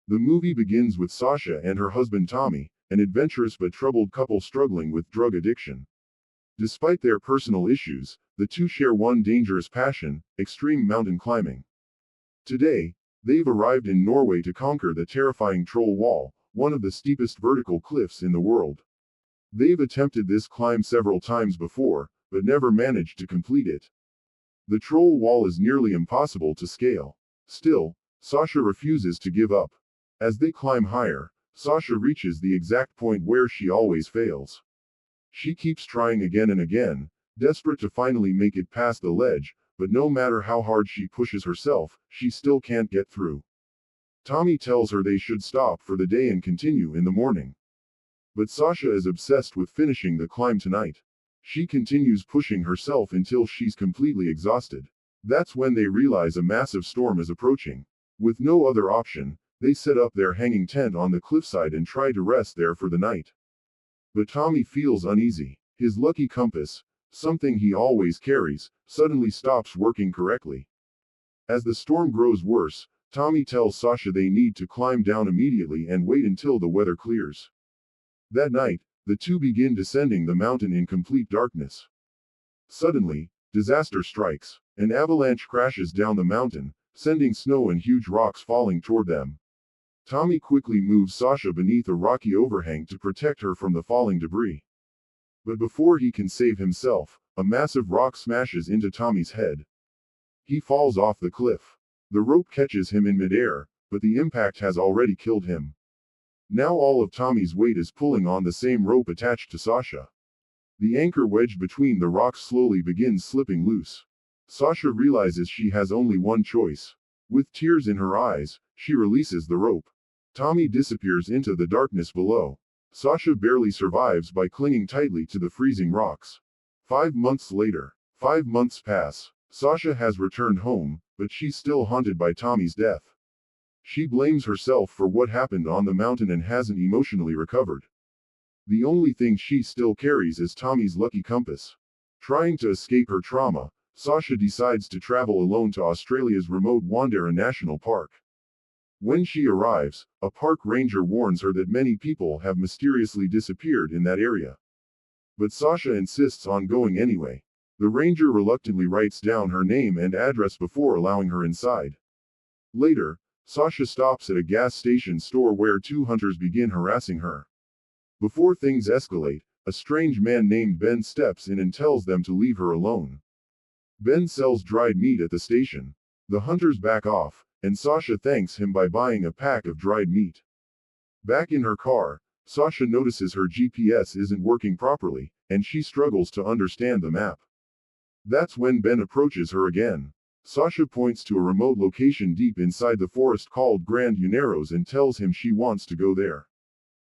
The movie begins with Sasha and her husband Tommy, an adventurous but troubled couple struggling with drug addiction. Despite their personal issues, the two share one dangerous passion: extreme mountain climbing. Today, they've arrived in Norway to conquer the terrifying Troll Wall, one of the steepest vertical cliffs in the world. They've attempted this climb several times before, but never managed to complete it. The Troll Wall is nearly impossible to scale. Still, Sasha refuses to give up. As they climb higher, Sasha reaches the exact point where she always fails. She keeps trying again and again, desperate to finally make it past the ledge, but no matter how hard she pushes herself, she still can't get through. Tommy tells her they should stop for the day and continue in the morning. But Sasha is obsessed with finishing the climb tonight. She continues pushing herself until she's completely exhausted. That's when they realize a massive storm is approaching. With no other option, they set up their hanging tent on the cliffside and try to rest there for the night. But Tommy feels uneasy. His lucky compass, something he always carries, suddenly stops working correctly. As the storm grows worse, Tommy tells Sasha they need to climb down immediately and wait until the weather clears. That night, the two begin descending the mountain in complete darkness. Suddenly, disaster strikes. An avalanche crashes down the mountain, sending snow and huge rocks falling toward them. Tommy quickly moves Sasha beneath a rocky overhang to protect her from the falling debris. But before he can save himself, a massive rock smashes into Tommy's head. He falls off the cliff. The rope catches him in midair, but the impact has already killed him. Now all of Tommy's weight is pulling on the same rope attached to Sasha. The anchor wedged between the rocks slowly begins slipping loose. Sasha realizes she has only one choice. With tears in her eyes, she releases the rope. Tommy disappears into the darkness below. Sasha barely survives by clinging tightly to the freezing rocks. 5 months later. 5 months pass. Sasha has returned home, but she's still haunted by Tommy's death. She blames herself for what happened on the mountain and hasn't emotionally recovered. The only thing she still carries is Tommy's lucky compass. Trying to escape her trauma, Sasha decides to travel alone to Australia's remote Wandera National Park. When she arrives, a park ranger warns her that many people have mysteriously disappeared in that area. But Sasha insists on going anyway. The ranger reluctantly writes down her name and address before allowing her inside. Later, Sasha stops at a gas station store where two hunters begin harassing her. Before things escalate, a strange man named Ben steps in and tells them to leave her alone. Ben sells dried meat at the station. The hunters back off, and Sasha thanks him by buying a pack of dried meat. Back in her car, Sasha notices her GPS isn't working properly, and she struggles to understand the map. That's when Ben approaches her again. Sasha points to a remote location deep inside the forest called Grand Uneros and tells him she wants to go there.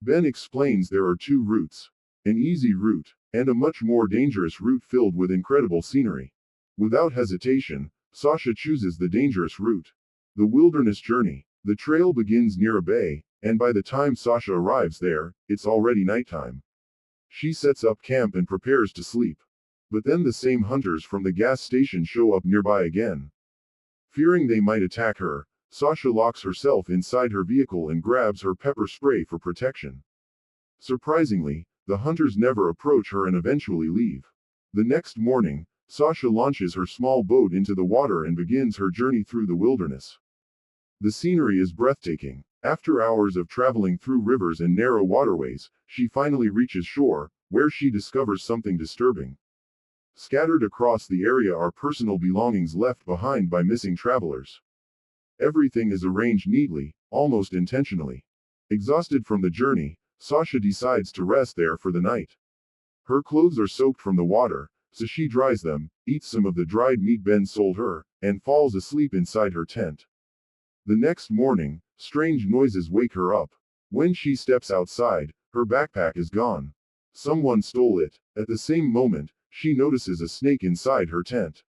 Ben explains there are two routes. An easy route, and a much more dangerous route filled with incredible scenery. Without hesitation, Sasha chooses the dangerous route. The wilderness journey. The trail begins near a bay, and by the time Sasha arrives there, it's already nighttime. She sets up camp and prepares to sleep. But then the same hunters from the gas station show up nearby again. Fearing they might attack her, Sasha locks herself inside her vehicle and grabs her pepper spray for protection. Surprisingly, the hunters never approach her and eventually leave. The next morning, Sasha launches her small boat into the water and begins her journey through the wilderness. The scenery is breathtaking. After hours of traveling through rivers and narrow waterways, she finally reaches shore, where she discovers something disturbing. Scattered across the area are personal belongings left behind by missing travelers. Everything is arranged neatly, almost intentionally. Exhausted from the journey, Sasha decides to rest there for the night. Her clothes are soaked from the water, so she dries them, eats some of the dried meat Ben sold her, and falls asleep inside her tent. The next morning, strange noises wake her up. When she steps outside, her backpack is gone. Someone stole it. At the same moment, she notices a snake inside her tent.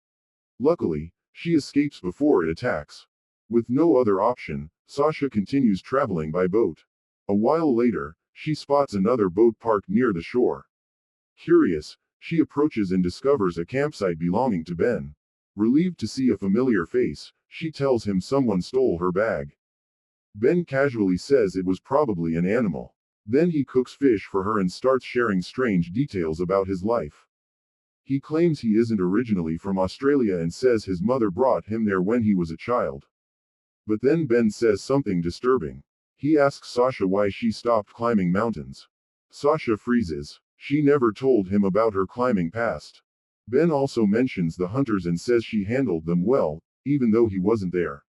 Luckily, she escapes before it attacks. With no other option, Sasha continues traveling by boat. A while later, she spots another boat parked near the shore. Curious, she approaches and discovers a campsite belonging to Ben. Relieved to see a familiar face, she tells him someone stole her bag. Ben casually says it was probably an animal. Then he cooks fish for her and starts sharing strange details about his life. He claims he isn't originally from Australia and says his mother brought him there when he was a child. But then Ben says something disturbing. He asks Sasha why she stopped climbing mountains. Sasha freezes. She never told him about her climbing past. Ben also mentions the hunters and says she handled them well, even though he wasn't there.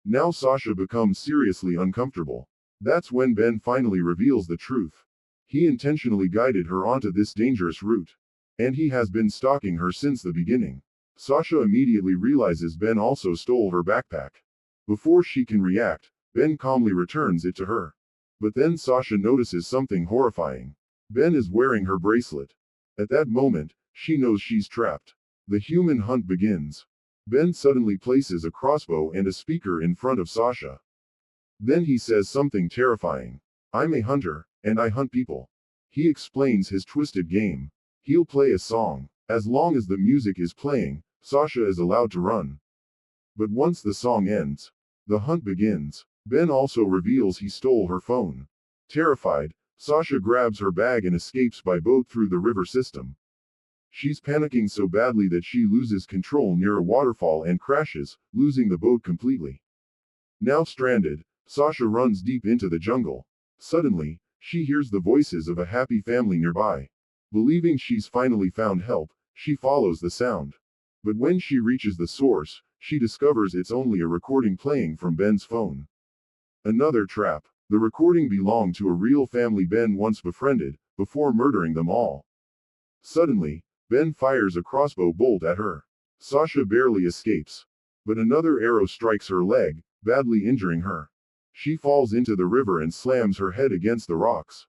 Now Sasha becomes seriously uncomfortable. That's when Ben finally reveals the truth. He intentionally guided her onto this dangerous route. And he has been stalking her since the beginning. Sasha immediately realizes Ben also stole her backpack. Before she can react, Ben calmly returns it to her. But then Sasha notices something horrifying. Ben is wearing her bracelet. At that moment, she knows she's trapped. The human hunt begins. Ben suddenly places a crossbow and a speaker in front of Sasha. Then he says something terrifying. I'm a hunter, and I hunt people. He explains his twisted game. He'll play a song. As long as the music is playing, Sasha is allowed to run. But once the song ends, the hunt begins. Ben also reveals he stole her phone. Terrified, Sasha grabs her bag and escapes by boat through the river system. She's panicking so badly that she loses control near a waterfall and crashes, losing the boat completely. Now stranded, Sasha runs deep into the jungle. Suddenly, she hears the voices of a happy family nearby. Believing she's finally found help, she follows the sound. But when she reaches the source, she discovers it's only a recording playing from Ben's phone. Another trap. The recording belonged to a real family Ben once befriended, before murdering them all. Suddenly, Ben fires a crossbow bolt at her. Sasha barely escapes. But another arrow strikes her leg, badly injuring her. She falls into the river and slams her head against the rocks.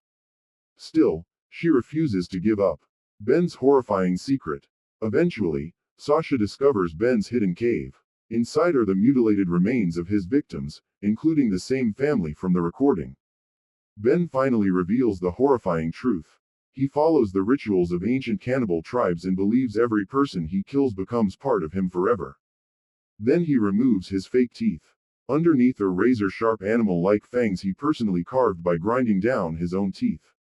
Still, she refuses to give up. Ben's horrifying secret. Eventually, Sasha discovers Ben's hidden cave. Inside are the mutilated remains of his victims, including the same family from the recording. Ben finally reveals the horrifying truth. He follows the rituals of ancient cannibal tribes and believes every person he kills becomes part of him forever. Then he removes his fake teeth. Underneath are razor-sharp animal-like fangs he personally carved by grinding down his own teeth.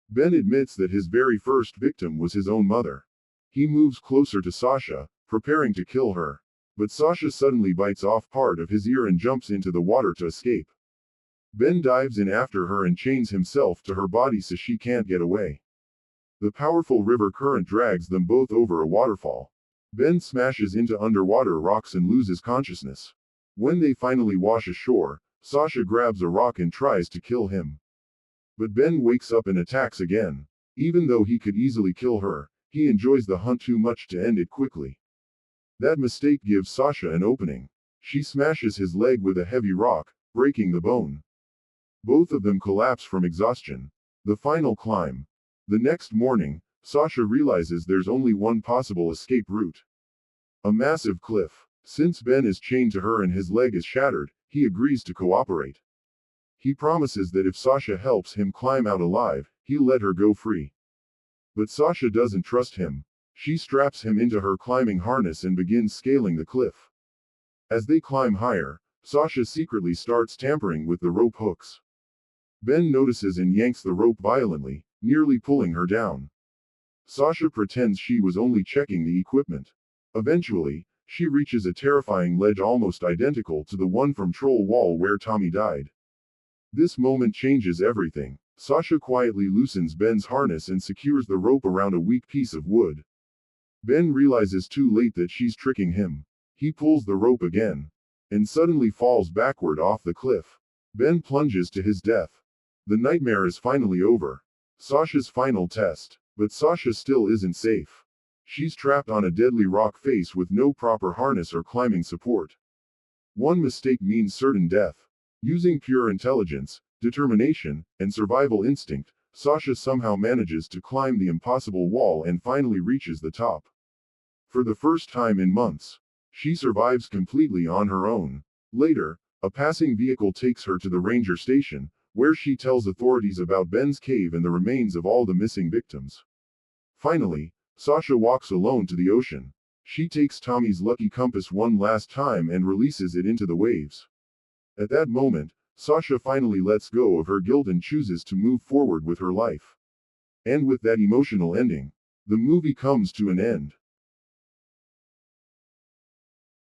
Ben admits that his very first victim was his own mother. He moves closer to Sasha, preparing to kill her. But Sasha suddenly bites off part of his ear and jumps into the water to escape. Ben dives in after her and chains himself to her body so she can't get away. The powerful river current drags them both over a waterfall. Ben smashes into underwater rocks and loses consciousness. When they finally wash ashore, Sasha grabs a rock and tries to kill him. But Ben wakes up and attacks again. Even though he could easily kill her, he enjoys the hunt too much to end it quickly. That mistake gives Sasha an opening. She smashes his leg with a heavy rock, breaking the bone. Both of them collapse from exhaustion. The final climb. The next morning, Sasha realizes there's only one possible escape route. A massive cliff. Since Ben is chained to her and his leg is shattered, he agrees to cooperate. He promises that if Sasha helps him climb out alive, he'll let her go free. But Sasha doesn't trust him. She straps him into her climbing harness and begins scaling the cliff. As they climb higher, Sasha secretly starts tampering with the rope hooks. Ben notices and yanks the rope violently, nearly pulling her down. Sasha pretends she was only checking the equipment. Eventually, she reaches a terrifying ledge almost identical to the one from Troll Wall where Tommy died. This moment changes everything. Sasha quietly loosens Ben's harness and secures the rope around a weak piece of wood. Ben realizes too late that she's tricking him. He pulls the rope again, and suddenly falls backward off the cliff. Ben plunges to his death. The nightmare is finally over. Sasha's final test. But Sasha still isn't safe. She's trapped on a deadly rock face with no proper harness or climbing support. One mistake means certain death. Using pure intelligence, determination, and survival instinct, Sasha somehow manages to climb the impossible wall and finally reaches the top. For the first time in months, she survives completely on her own. Later, a passing vehicle takes her to the ranger station, where she tells authorities about Ben's cave and the remains of all the missing victims. Finally, Sasha walks alone to the ocean. She takes Tommy's lucky compass one last time and releases it into the waves. At that moment, Sasha finally lets go of her guilt and chooses to move forward with her life. And with that emotional ending, the movie comes to an end.